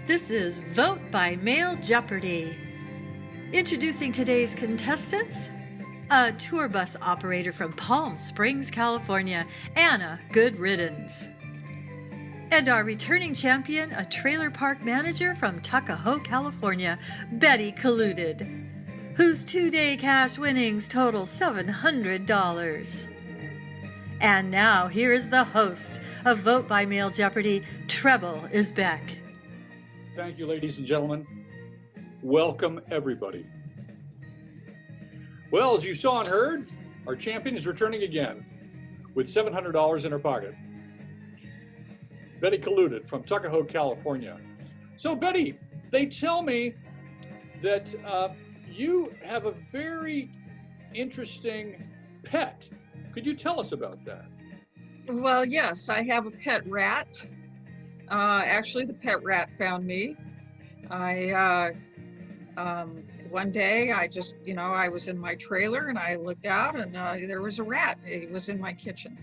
This is Vote by Mail Jeopardy! Introducing today's contestants, a tour bus operator from Palm Springs, California, Anna Good Riddance. And our returning champion, a trailer park manager from Tuckahoe, California, Betty Colluded, whose 2-day cash winnings total $700. And now, here is the host of Vote by Mail Jeopardy, Treble is Beck. Thank you, ladies and gentlemen. Welcome, everybody. Well, as you saw and heard, our champion is returning again with $700 in her pocket. Betty Colluded from Tuckahoe, California. So, Betty, they tell me that you have a very interesting pet. Could you tell us about that? Well, yes, I have a pet rat. Actually, the pet rat found me. One day I was in my trailer and I looked out and there was a rat. It was in my kitchen.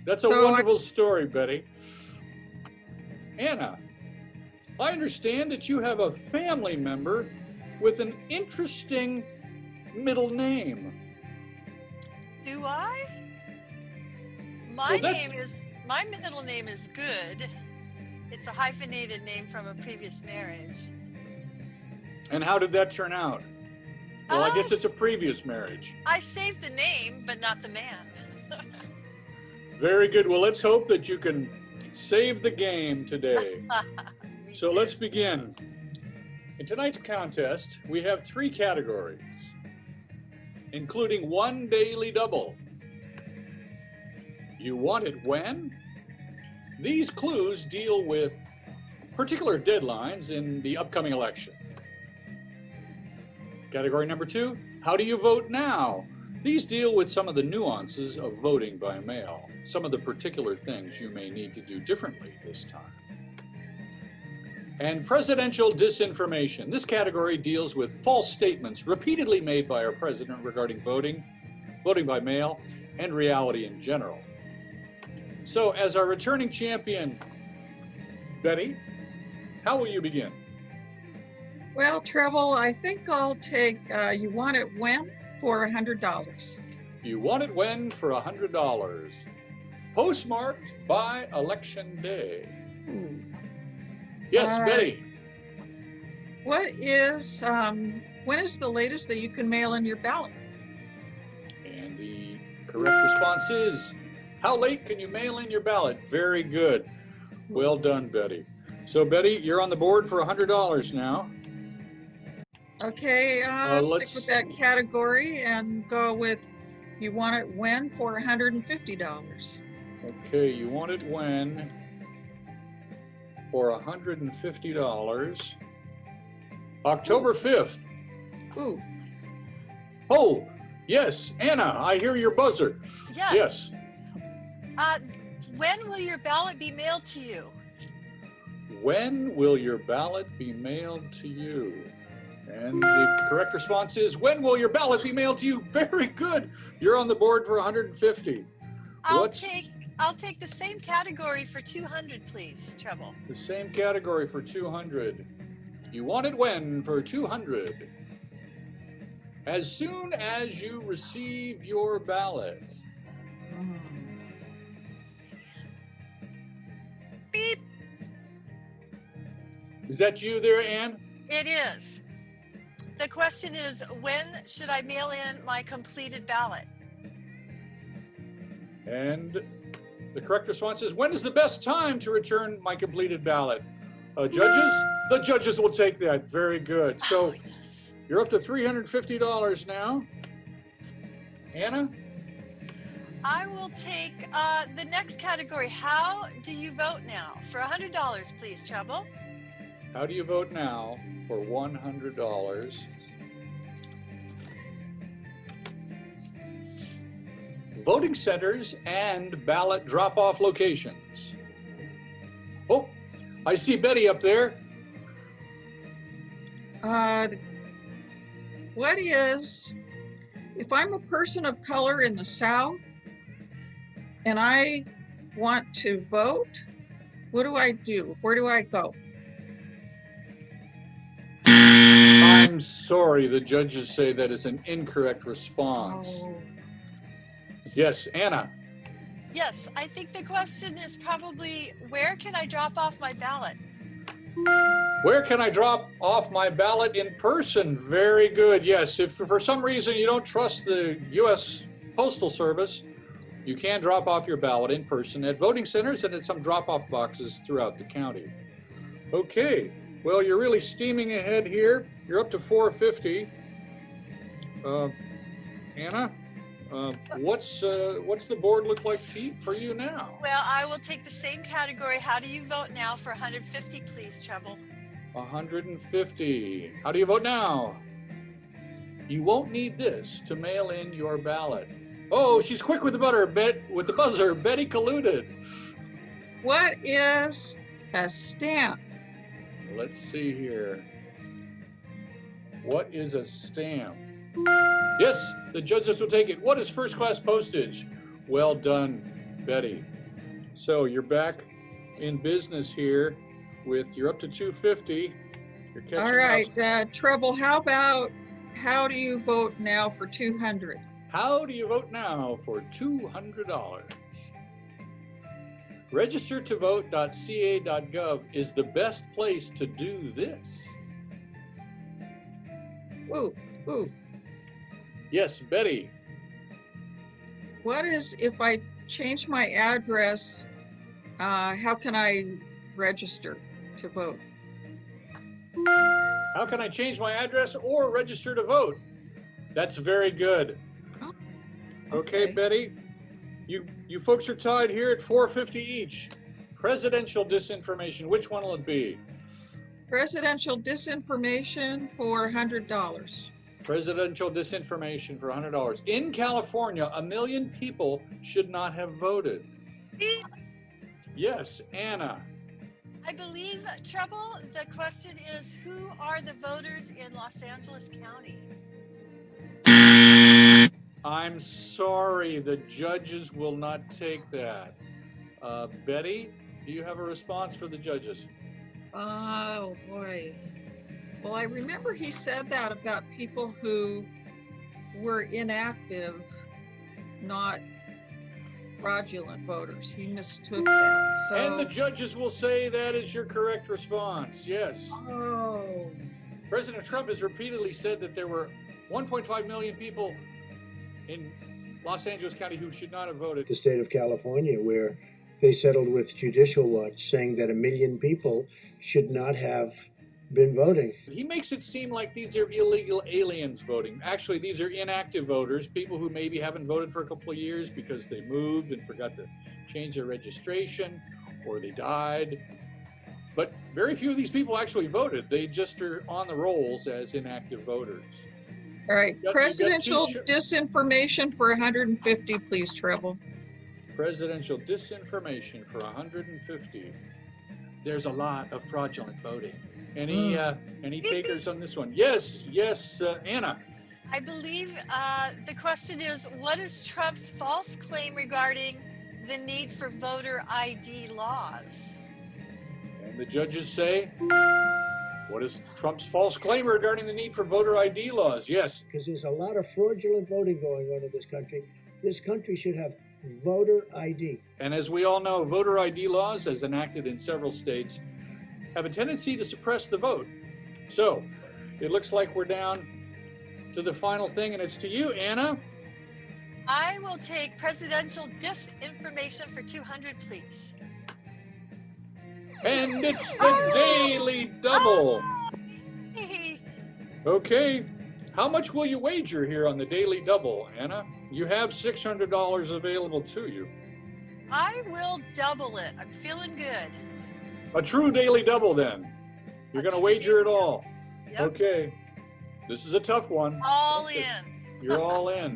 That's a wonderful story, Betty. Anna, I understand that you have a family member with an interesting middle name. Do I? My middle name is Good. It's a hyphenated name from a previous marriage. And how did that turn out? Well, I guess it's a previous marriage. I saved the name, but not the man. Very good. Well, let's hope that you can save the game today. So let's begin. In tonight's contest, we have 3 categories, including 1 daily double. You want it when? These clues deal with particular deadlines in the upcoming election. Category number 2, how do you vote now? These deal with some of the nuances of voting by mail, some of the particular things you may need to do differently this time. And presidential disinformation. This category deals with false statements repeatedly made by our president regarding voting by mail, and reality in general. So, as our returning champion, Betty, how will you begin? Well, Treble, I think I'll take You Want It When for $100. You want it when for $100. Postmarked by Election Day. Yes, Betty. When is the latest that you can mail in your ballot? And the correct response is, how late can you mail in your ballot? Very good. Well done, Betty. So, Betty, you're on the board for $100 now. Okay, stick with that category and go with You Want It When for $150. Okay, you want it when for $150. October 5th. Ooh. Oh, yes, Anna, I hear your buzzer. Yes. When will your ballot be mailed to you? When will your ballot be mailed to you? And the correct response is, when will your ballot be mailed to you? Very good. You're on the board for $150. I'll take the same category for $200, please, Treble. The same category for $200. You want it when for $200? As soon as you receive your ballot. Beep. Is that you there, Ann? It is. The question is, when should I mail in my completed ballot? And the correct response is, when is the best time to return my completed ballot? Judges? The judges will take that. Very good. So you're up to $350 now. Anna? I will take the next category. How do you vote now? For $100, please, Treble. How do you vote now for $100? Voting centers and ballot drop-off locations. Oh, I see Betty up there. What is, if I'm a person of color in the South and I want to vote, what do I do? Where do I go? I'm sorry, the judges say that is an incorrect response. Oh, Yes, Anna. Yes, I think the question is probably where can I drop off my ballot? Where can I drop off my ballot in person? Very good. Yes, if for some reason you don't trust the U.S. Postal Service, you can drop off your ballot in person at voting centers and at some drop-off boxes throughout the county. Okay, well, you're really steaming ahead here. You're up to 450. Anna, what's the board look like for you now? Well, I will take the same category. How do you vote now for 150, please, Treble? 150. How do you vote now? You won't need this to mail in your ballot. Oh, she's quick with the buzzer. Betty colluded. what is a stamp? Let's see here. What is a stamp? Yes, the judges will take it. What is first class postage? Well done, Betty. So you're back in business here you're up to 250. You're catching All right, Treble, how do you vote now for 200? How do you vote now for $200? Registertovote.ca.gov is the best place to do this. Ooh, ooh. Yes, Betty. What is, if I change my address, how can I register to vote? How can I change my address or register to vote? That's very good. Oh, Okay, Betty. You folks are tied here at 450 each. Presidential disinformation, which one will it be? Presidential disinformation for $100. Presidential disinformation for $100. In California, 1 million people should not have voted. Yes, Anna. I believe, Treble, the question is who are the voters in Los Angeles County? I'm sorry, the judges will not take that. Betty, do you have a response for the judges? Oh, boy. Well, I remember he said that about people who were inactive, not fraudulent voters. He mistook that. So, And the judges will say that is your correct response. Yes. oh, President Trump has repeatedly said that there were 1.5 million people in Los Angeles County who should not have voted. The state of California, where they settled with Judicial Watch saying that 1 million people should not have been voting. He makes it seem like these are illegal aliens voting. Actually, these are inactive voters, people who maybe haven't voted for a couple of years because they moved and forgot to change their registration or they died. But very few of these people actually voted. They just are on the rolls as inactive voters. all right. You got Presidential two disinformation for 150, please, Treble. Presidential disinformation for 150. There's a lot of fraudulent voting. Any takers on this one? Yes, Anna. I believe the question is what is Trump's false claim regarding the need for voter ID laws? And the judges say, what is Trump's false claim regarding the need for voter ID laws? Yes. Because there's a lot of fraudulent voting going on in this country. This country should have voter ID. And as we all know, voter ID laws, as enacted in several states, have a tendency to suppress the vote. So it looks like we're down to the final thing, and it's to you, Anna. I will take presidential disinformation for 200, please. And it's the Daily Double. Hey, Okay, how much will you wager here on the Daily Double, Anna? You have $600 available to you. I will double it. I'm feeling good. A true Daily Double, then. You're A going to true wager it daily all. Yep. Okay. This is a tough one. All in. You're all in.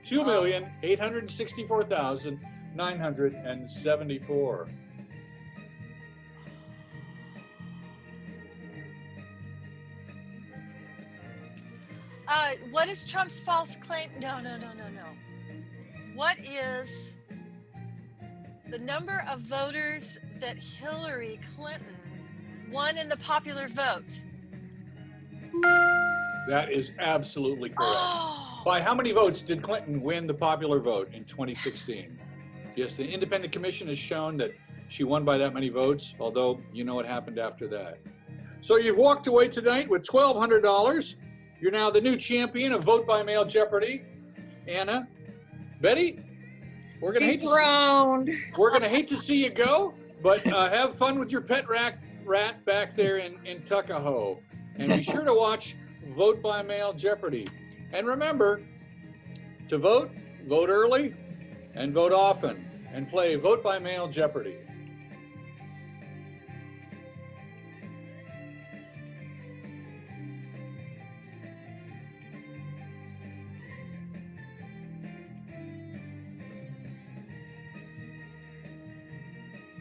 2,864,974. What is Trump's false claim? No. What is the number of voters that Hillary Clinton won in the popular vote? That is absolutely correct. Oh, By how many votes did Clinton win the popular vote in 2016? Yes, the independent commission has shown that she won by that many votes, although you know what happened after that. So you've walked away tonight with $1,200. You're now the new champion of Vote by Mail Jeopardy. Anna, Betty, we're gonna hate to see you go, but have fun with your pet rat back there in Tuckahoe, and be sure to watch Vote by Mail Jeopardy. And remember to vote early, and vote often, and play Vote by Mail Jeopardy.